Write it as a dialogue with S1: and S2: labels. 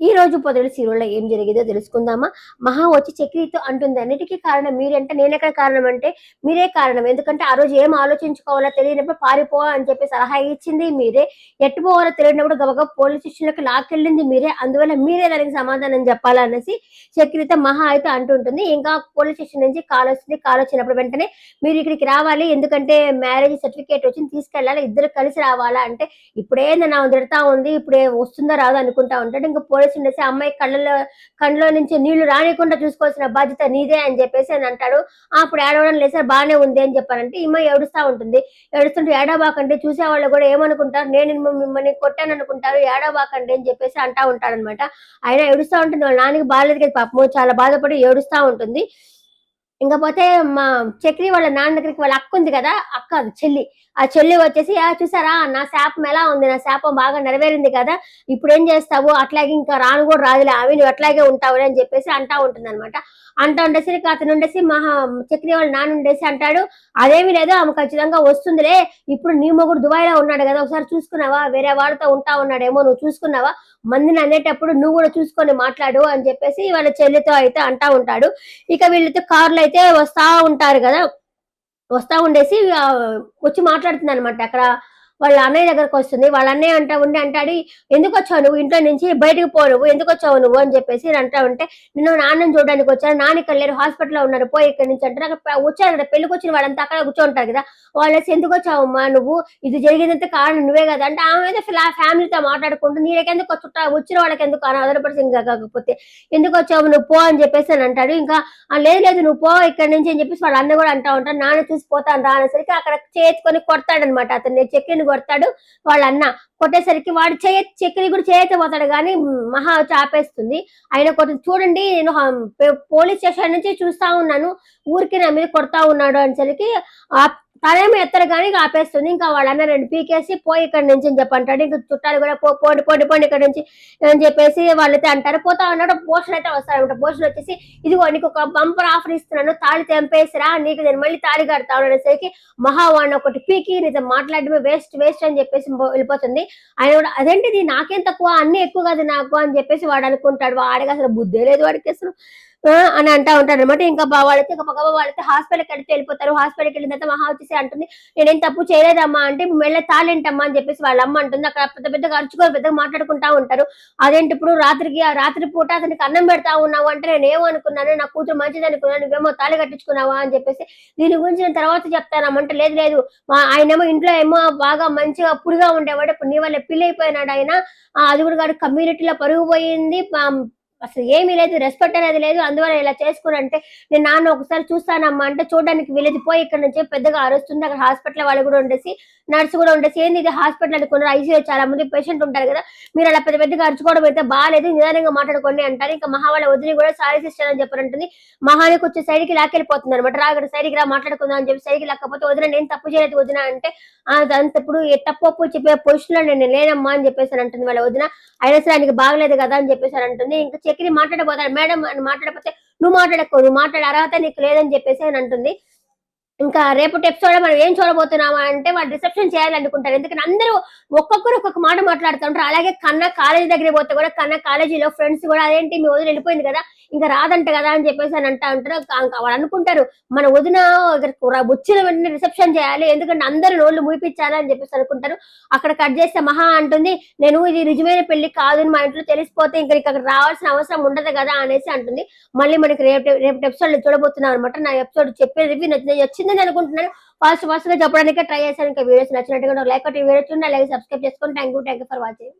S1: ఈ రోజు పొదలు సీరియల్లో ఏం జరిగిందో తెలుసుకుందామా? మహా వచ్చి చక్రితో అంటుంది, అన్నిటికీ కారణం మీరంటే నేనెక్కడ కారణం అంటే, మీరే కారణం. ఎందుకంటే ఆ రోజు ఏం ఆలోచించుకోవాలో తెలియనప్పుడు పారిపో అని చెప్పి సలహా ఇచ్చింది మీరే. ఎట్టు పోవాలో తెలియనప్పుడు గబగబా పోలీస్ స్టేషన్‌లోకి లాక్కెళ్ళింది మీరే. అందువల్ల మీరే దానికి సమాధానం చెప్పాలా అనేసి చక్రితో మహా అయితే అంటుంటుంది. ఇంకా పోలీస్ స్టేషన్ నుంచి కాలొస్తుంది. కాలొచ్చినప్పుడు వెంటనే మీరు ఇక్కడికి రావాలి. ఎందుకంటే మ్యారేజ్ సర్టిఫికేట్ వచ్చింది తీసుకెళ్ళాలి. ఇద్దరు కలిసి రావాలా అంటే, ఇప్పుడేంది నా తిడతా ఉంది. ఇప్పుడే వస్తుందో రాదో అనుకుంటా ఉంటాడు. ఇంక పోలీస్ ఉండేసి ఆ అమ్మాయి కళ్ళలో నుంచి నీళ్లు రానికుండా చూసుకోవాల్సిన బాధ్యత నీదే అని చెప్పేసి అని అంటాడు. అప్పుడు ఏడవడం లేదు సార్ బానే ఉంది అని చెప్పానంటే ఈమె ఏడుస్తా ఉంటుంది. ఏడుస్తుంటే ఏడవబాకండి చూసేవాళ్ళు కూడా ఏమనుకుంటారు, నేను మిమ్మల్ని కొట్టాననుకుంటారు, ఏడవబాకండి అని చెప్పేసి అంటా ఉంటాడనమాట. ఆయన ఏడుస్తా ఉంటుంది. వాళ్ళ నాన్నకి బాగాలేదు కదా పాపము, చాలా బాధపడి ఏడుస్తా ఉంటుంది. ఇంకపోతే మా చక్రి వాళ్ళ నాన్న దగ్గరికి వాళ్ళ అక్క ఉంది కదా, అక్క అది చెల్లి. ఆ చెల్లి వచ్చేసి చూసారా నా శాపం ఎలా ఉంది, నా శాపం బాగా నెరవేరింది కదా, ఇప్పుడేం చేస్తావు, అట్లాగే ఇంకా రాను కూడా రాదులే ఆమె, నువ్వు అట్లాగే ఉంటావులే అని చెప్పేసి అంటా ఉంటుందన్నమాట. అంటా ఉండేసరికి అతను ఉండేసి చక్రి వాళ్ళ నాన్న ఉండేసి అంటాడు, అదేమీ లేదు ఆమె ఖచ్చితంగా వస్తుందిలే, ఇప్పుడు నీ మొగుడు దుబాయ్‌లో ఉన్నాడు కదా, ఒకసారి చూసుకున్నావా, వేరే వాళ్ళతో ఉంటా ఉన్నాడేమో నువ్వు చూసుకున్నావా, మందిని అనేటప్పుడు నువ్వు కూడా చూసుకొని మాట్లాడు అని చెప్పేసి వాళ్ళ చెల్లితో అయితే అంటా ఉంటాడు. ఇక వీళ్ళతో కార్లో అయితే వస్తా ఉంటారు కదా, వస్తా ఉండేసి వచ్చి మాట్లాడుతుందనమాట అక్కడ. వాళ్ళ అన్నయ్య దగ్గరకొస్తుంది. వాళ్ళ అన్నయ్య అంటాడు, "ఎందుకొచ్చావు నువ్వు ఇంట్లో నుంచి? బయటకి పో నువ్వు. ఎందుకొచ్చావు నువ్వు?" అని చెప్పేసి అంటా ఉంటే, "నేను నాన్నని చూడడానికి వచ్చాను. నాన్న ఇక్కడ లేరు. హాస్పిటల్‌లో ఉన్నారు. పో ఇక్కడి నుంచి" అంటే, నాకు వచ్చారు కదా పెళ్ళికొచ్చిన వాళ్ళంతా అక్కడే కూర్చొంటారు కదా! వాళ్ళేసి, "ఎందుకొచ్చావమ్మా నువ్వు? ఇది జరిగిందంతా కారణం నువ్వే కదా!" అంటే ఆమె అయితే ఫ్యామిలీతో మాట్లాడుకుంటూ, "నీకెందుకు వచ్చిన వాళ్ళకెందుకు అనాథల పరిస్థితి కాకపోతే ఎందుకొచ్చావు నువ్వు పో" అని చెప్పేసి అని అంటాడు. ఇంకా లేదు లేదు నువ్వు పో ఇక్కడి నుంచి అని చెప్పేసి వాళ్ళ అన్న కూడా అంటా ఉంటాడు. నాన్న చూసి పోతాను రా అనేసరికి అక్కడ చేతుకొని కొడతాడనమాట. అతన్ని చక్రిని కొడతాడు వాళ్ళ అన్న. కొట్టేసరికి వాడు చక్రి కూడా చేయెత్తబోతాడు గానీ మహా వచ్చి ఆపేస్తుంది. ఆయన కొంచెం చూడండి నేను పోలీస్ స్టేషన్ నుంచి చూస్తా ఉన్నాను. ఊరికే నా మీద కొడతా ఉన్నాడు అనేసరికి తనేమో ఎత్తరు గానీ ఆపేస్తుంది. ఇంకా వాళ్ళ అన్న 2 పీకేసి పోయి ఇక్కడి నుంచి అని చెప్పి అంటాడు. ఇంక చుట్టాలు కూడా పోండి పోండి పోండి ఇక్కడి నుంచి అని చెప్పేసి వాళ్ళైతే అంటారు. పోతా ఉన్నాడు. పోస్టులు అయితే వస్తాయన్నమాట. పోస్టులు వచ్చేసి, ఇదిగో నీకు ఒక బంపర్ ఆఫర్ ఇస్తున్నాను, తాళి తెంపేసిరా, నీకు నేను మళ్ళీ తాళి కడతాను అనేసరికి మహా వాడిని ఒకటి పీకి నీతో మాట్లాడడమే వేస్ట్ వేస్ట్ అని చెప్పేసి వెళ్ళిపోతుంది. ఆయన కూడా అదేంటిది నాకేం తక్కువ, అన్ని ఎక్కువ కాదు నాకు అని చెప్పేసి వాడు అనుకుంటాడు. వాడికి అసలు బుద్ధే లేదు వాడికి అసలు అని అంటా ఉంటాడనమాట. ఇంకా వాళ్ళైతే గబగబా వాళ్ళైతే హాస్పిటల్‌కి అయితే వెళ్ళిపోతారు. హాస్పిటల్‌కి వెళ్ళిన తర్వాత మహా వచ్చేసి అంటుంది, నేనేం తప్పు చేయలేదమ్మా అంటే, మెళ్ళ తాళేంటమ్మా అని చెప్పేసి వాళ్ళ అమ్మ అంటుంది. అక్కడ పెద్ద పెద్దగా అరుచుకొని పెద్దగా మాట్లాడుకుంటా ఉంటారు. అదేంటి ఇప్పుడు రాత్రి పూట అతనికి అన్నం పెడతా ఉన్నావు అంటే, నేనేమనుకున్నాను నా కూతురు మంచిదనుకున్నాను, నువ్వేమో తాళి కట్టించుకున్నావా అని చెప్పేసి, దీని గురించి నేను తర్వాత చెప్తానమ్మా అంటే, లేదు లేదు ఆయనేమో ఇంట్లో ఏమో బాగా మంచిగా పుడిగా ఉండేవాడు, ఇప్పుడు నీ వల్ల పిల్లయిపోయినాడు ఆయన, అది కూడా కాదు కమ్యూనిటీలో పరువు పోయింది, అసలు ఏమీ లేదు, రెస్పెక్ట్ అనేది లేదు, అందువల్ల ఇలా చేసుకోనంటే, నేను నాన్న ఒకసారి చూస్తానమ్మా అంటే, చూడడానికి వీళ్ళది పోయి ఇక్కడ నుంచి పెద్దగా అరుస్తుంది. అక్కడ హాస్పిటల్ వాళ్ళు కూడా ఉండేసి, నర్స్ కూడా ఉండేసి, ఏంది ఇది హాస్పిటల్ అనుకున్నారు, ఐసీయూలో చాలా మంది పేషెంట్ ఉంటారు కదా, మీరు అలా పెద్ద పెద్దగా అరుచుకోవడం అయితే బాలేదు, నిదానంగా మాట్లాడుకోండి అంటారు. ఇంకా మహా వాళ్ళ వదిలి కూడా సారీ సిస్టర్ అని చెప్పారంటుంది. మహాని కొంచెం సైడ్కి లాక్కెళ్ళిపోతుంది అనమాట. ఇక్కడ సైడ్కి రా మాట్లాడుకుందాం అని చెప్పి సైడ్కి లాక్కపోతే, వదిన నేను తప్పు చేయలేదు వదిన అంటే, అదంతా ఇప్పుడు తప్పు ఒప్పు చెప్పే పొజిషన్ లో నేను లేనమ్మా అని చెప్పేసి అంటుంది వాళ్ళ వదిన. అయినా సరే ఆయనకి బాగలేదు కదా అని చెప్పేసి అంటుంది. ఇంకా చక్రి మాట్లాడబోతాడు, మేడం అని మాట్లాడకపోతే, నువ్వు మాట్లాడే అర్హత నీకు లేదని చెప్పేసి అని అంటుంది. ఇంకా రేపటి ఎపిసోడ్ మనం ఏం చూడబోతున్నామా అంటే, వాళ్ళు రిసెప్షన్ చేయాలనుకుంటారు. ఎందుకంటే అందరూ ఒక్కొక్కరు ఒక్కొక్క మాట మాట్లాడుతూ ఉంటారు. అలాగే కన్నా కాలేజీ దగ్గరికి పోతే కూడా కన్నా కాలేజీలో ఫ్రెండ్స్ కూడా, అదేంటి మీ వదిన వెళ్ళిపోయింది కదా, ఇంకా రాదంట కదా అని చెప్పేసి అని అంటా ఉంటారు. వాళ్ళు అనుకుంటారు మన వదిన వచ్చిన వెంటనే రిసెప్షన్ చేయాలి, ఎందుకంటే అందరూ నోళ్ళు మూయిపించాలి అని చెప్పేసి అనుకుంటారు. అక్కడ కట్ చేస్తే మహా అంటుంది, నేను ఇది నిజమైన పెళ్లి కాదు అని మా ఇంట్లో తెలిసిపోతే ఇంకా ఇక్కడ రావాల్సిన అవసరం ఉండదు కదా అనేసి అంటుంది. మళ్ళీ మనకి రేపటి ఎపిసోడ్ చూడబోతున్నాం అనమాట. నా ఎపిసోడ్ చెప్పే రివ్యూ వచ్చిందని అనుకుంటున్నాను. ఫాస్ట్ గా చెప్పడానికి ట్రై చేశాను. ఇంకా వీడియోస్ నచ్చినట్టుగా లైక్ కొట్టి వీడియో చూడండి, అలాగే సబ్స్క్రైబ్ చేసుకోండి. Thank you for watching.